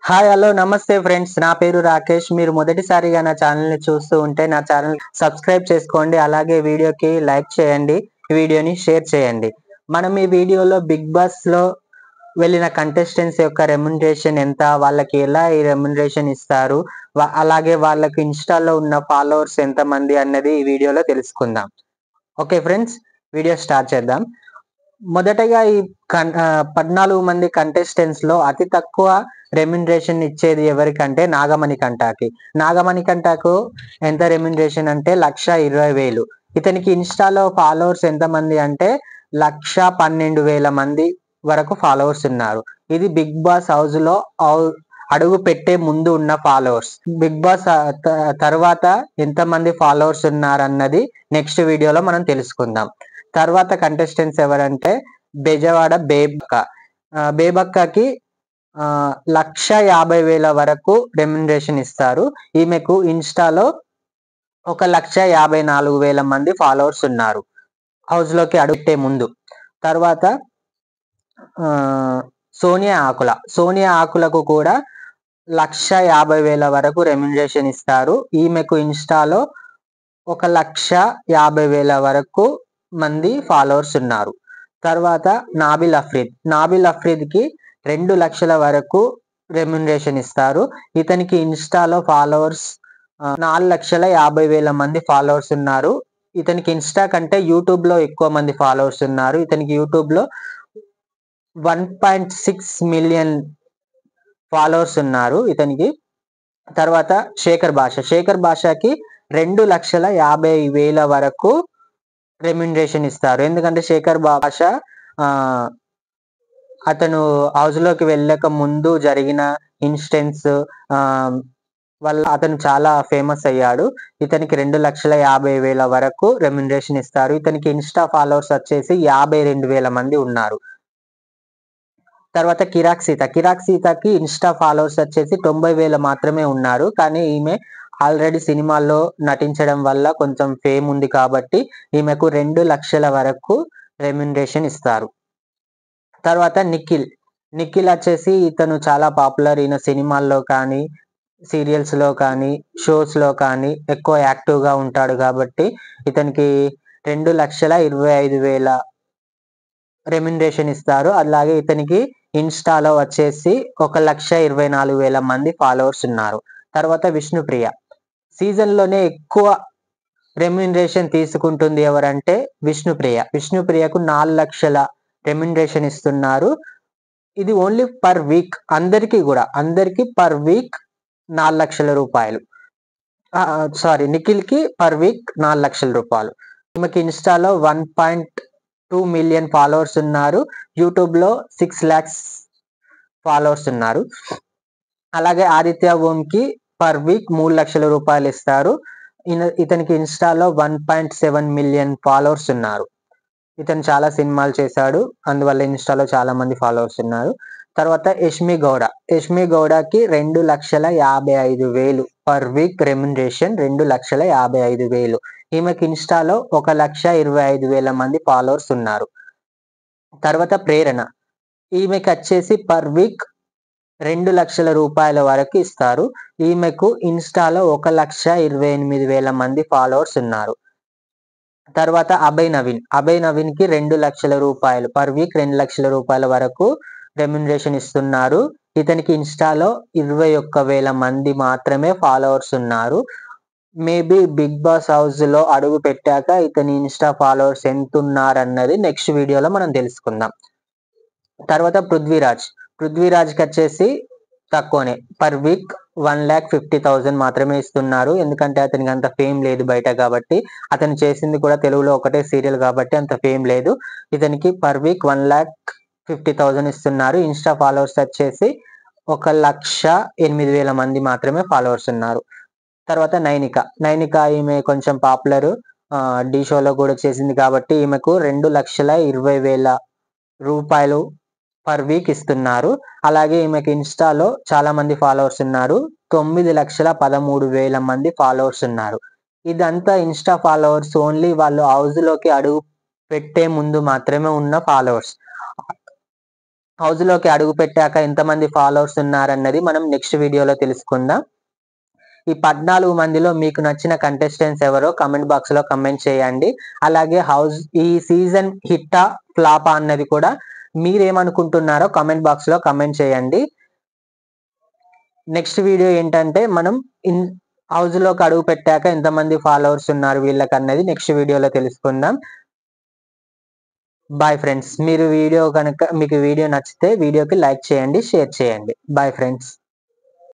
Hi hello నమస్తే friends, నా పేరు రాకేష్. మీరు మొదటిసారిగా నా ఛానల్ని చూస్తూ ఉంటే నా ఛానల్ సబ్స్క్రైబ్ చేసుకోండి. అలాగే వీడియోకి లైక్ చేయండి, వీడియోని షేర్ చేయండి. మనం ఈ వీడియోలో బిగ్ బాస్లో వెళ్ళిన కంటెస్టెంట్స్ యొక్క రెమ్యునరేషన్ ఎంత, వాళ్ళకి ఎలా ఈ రెమ్యునరేషన్ ఇస్తారు, అలాగే వాళ్ళకి ఇన్స్టాలో ఉన్న ఫాలోవర్స్ ఎంతమంది అన్నది ఈ వీడియోలో తెలుసుకుందాం. ఓకే ఫ్రెండ్స్, వీడియో స్టార్ట్ చేద్దాం. మొదటగా ఈ 14 మంది కంటెస్టెంట్స్ లో అతి తక్కువ రెమ్యునరేషన్ ఇచ్చేది ఎవరికంటే నాగమణికంటకి. నాగమణికంటకు ఎంత రెమ్యునరేషన్ అంటే 1,20,000. ఇతనికి ఇన్స్టాలో ఫాలోవర్స్ ఎంతమంది అంటే 1,12,000 మంది వరకు ఫాలోవర్స్ ఉన్నారు. ఇది బిగ్ బాస్ హౌస్ లో అడుగు పెట్టే ముందు ఉన్న ఫాలోవర్స్. బిగ్ బాస్ తర్వాత ఎంతమంది ఫాలోవర్స్ ఉన్నారన్నది నెక్స్ట్ వీడియోలో మనం తెలుసుకుందాం. తర్వాత కంటెస్టెంట్స్ ఎవరంటే బెజవాడ బేబక్క. బేబక్కకి 1,50,000 వరకు రెమ్యునరేషన్ ఇస్తారు. ఈమెకు ఇన్స్టాలో 1,54,000 మంది ఫాలోవర్స్ ఉన్నారు హౌస్ లోకి అడుగుతే ముందు. తర్వాత సోనియా ఆకులకు కూడా 1,50,000 వరకు రెమ్యునరేషన్ ఇస్తారు. ఈమెకు ఇన్స్టాలో 1,50,000 వరకు మంది ఫాలోవర్స్ ఉన్నారు. తర్వాత నాబిల్ అఫ్రీద్ కి 2 లక్షల వరకు రెమ్యునరేషన్ ఇస్తారు. ఇతనికి ఇన్స్టాలో ఫాలోవర్స్ 4,50,000 మంది ఫాలోవర్స్ ఉన్నారు. ఇతనికి ఇన్స్టా కంటే యూట్యూబ్ లో ఎక్కువ మంది ఫాలోవర్స్ ఉన్నారు. ఇతనికి యూట్యూబ్ లో 1.6 మిలియన్ ఫాలోవర్స్ ఉన్నారు ఇతనికి. తర్వాత శేఖర్ భాషకి 2,50,000 వరకు రెమ్యునరేషన్ ఇస్తారు. ఎందుకంటే శేఖర్ భాష అతను హౌస్ లోకి వెళ్ళక ముందు జరిగిన ఇన్సిడెంట్స్ వల్ల అతను చాలా ఫేమస్ అయ్యాడు. ఇతనికి 2,50,000 వరకు రెమ్యునరేషన్ ఇస్తారు. ఇతనికి ఇన్స్టా ఫాలోవర్స్ వచ్చేసి 52,000 మంది ఉన్నారు. తర్వాత కిరాక్ సీతకి ఇన్స్టా ఫాలోవర్స్ వచ్చేసి 90,000 మాత్రమే ఉన్నారు. కానీ ఈమె ఆల్రెడీ సినిమాల్లో నటించడం వల్ల కొంచెం ఫేమ్ ఉంది కాబట్టి ఈమెకు 2 లక్షల వరకు రెమ్యునరేషన్ ఇస్తారు. తర్వాత నిఖిల్ వచ్చేసి ఇతను చాలా పాపులర్. ఈయన సినిమాల్లో కానీ సీరియల్స్ లో కానీ షోస్ లో కానీ ఎక్కువ యాక్టివ్ గా ఉంటాడు కాబట్టి ఇతనికి 2,25,000 రెమ్యునరేషన్ ఇస్తారు. అలాగే ఇతనికి ఇన్స్టాలో వచ్చేసి 1,24,000 మంది ఫాలోవర్స్ ఉన్నారు. తర్వాత విష్ణుప్రియ సీజన్ లోనే ఎక్కువ రెమ్యునరేషన్ తీసుకుంటుంది ఎవరంటే విష్ణుప్రియకు 4 లక్షల రెమ్యునరేషన్ ఇస్తున్నారు. ఇది ఓన్లీ పర్ వీక్, అందరికి పర్ వీక్ 4 లక్షల రూపాయలు. నిఖిల్ కి పర్ వీక్ 4 లక్షల రూపాయలు. ఈమెకి ఇన్స్టాలో 1.2 మిలియన్ ఫాలోవర్స్ ఉన్నారు. యూట్యూబ్ లో 6 lakhs ఫాలోవర్స్ ఉన్నారు. అలాగే ఆదిత్య ఓం కి పర్ వీక్ 3 లక్షల రూపాయలు ఇస్తారు. ఇతనికి ఇన్స్టాలో 1.7 మిలియన్ ఫాలోవర్స్ ఉన్నారు. ఇతను చాలా సినిమాలు చేశాడు, అందువల్ల ఇన్స్టాలో చాలా మంది ఫాలోవర్స్ ఉన్నారు. తర్వాత యష్మి గౌడకి 2,55,000 పర్ వీక్ రెమ్యునరేషన్, 2,55,000. ఈమెకి ఇన్స్టాలో 1,25,000 మంది ఫాలోవర్స్ ఉన్నారు. తర్వాత ప్రేరణ, ఈమెకి వచ్చేసి పర్ వీక్ 2 లక్షల రూపాయల వరకు ఇస్తారు. ఈమెకు ఇన్స్టాలో 1,28,000 మంది ఫాలోవర్స్ ఉన్నారు. తర్వాత అభయ్ నవీన్ కి 2 లక్షల రూపాయలు పర్ వీక్, 2 లక్షల రూపాయల వరకు రెమ్యునరేషన్ ఇస్తున్నారు. ఇతనికి ఇన్స్టాలో 21,000 మంది మాత్రమే ఫాలోవర్స్ ఉన్నారు. మేబీ బిగ్ బాస్ హౌస్ లో అడుగు పెట్టాక ఇతని ఇన్స్టా ఫాలోవర్స్ ఎంత ఉన్నారన్నది నెక్స్ట్ వీడియోలో మనం తెలుసుకుందాం. తర్వాత పృథ్వీరాజ్ కి వచ్చేసి తక్కువనే, పర్ వీక్ 1,50,000 మాత్రమే ఇస్తున్నారు. ఎందుకంటే అతనికి అంత ఫేమ్ లేదు బయట కాబట్టి. అతను చేసింది కూడా తెలుగులో ఒకటే సీరియల్ కాబట్టి అంత ఫేమ్ లేదు. ఇతనికి పర్ వీక్ 1,50,000 ఇస్తున్నారు. ఇన్స్టా ఫాలోవర్స్ వచ్చేసి 1,08,000 మంది మాత్రమే ఫాలోవర్స్ ఉన్నారు. తర్వాత నైనిక ఈమె కొంచెం పాపులర్, డి షోలో కూడా చేసింది కాబట్టి ఈమెకు 2,20,000 రూపాయలు పర్ వీక్ ఇస్తున్నారు. అలాగే ఈమెకి ఇన్స్టాలో చాలా మంది ఫాలోవర్స్ ఉన్నారు. 9,13,000 మంది ఫాలోవర్స్ ఉన్నారు. ఇదంతా ఇన్స్టా ఫాలోవర్స్ ఓన్లీ వాళ్ళు హౌస్ లోకి అడుగు పెట్టే ముందు మాత్రమే ఉన్న ఫాలోవర్స్. హౌస్ లోకి అడుగు పెట్టాక ఎంతమంది ఫాలోవర్స్ ఉన్నారన్నది మనం నెక్స్ట్ వీడియోలో తెలుసుకుందాం. ఈ 14 మందిలో మీకు నచ్చిన కంటెస్టెంట్స్ ఎవరో కమెంట్ బాక్స్ లో కమెంట్ చేయండి. అలాగే ఈ సీజన్ హిట్టా ఫ్లాపా అన్నది కూడా మీరేమనుకుంటున్నారో కమెంట్ బాక్స్ లో కమెంట్ చేయండి. నెక్స్ట్ వీడియో ఏంటంటే మనం హౌస్ లోకి అడుగు పెట్టాక ఎంతమంది ఫాలోవర్స్ ఉన్నారు వీళ్ళకి అన్నది నెక్స్ట్ వీడియోలో తెలుసుకుందాం. Bye friends. మీకు వీడియో నచ్చితే వీడియోకి లైక్ చేయండి, షేర్ చేయండి. Bye friends.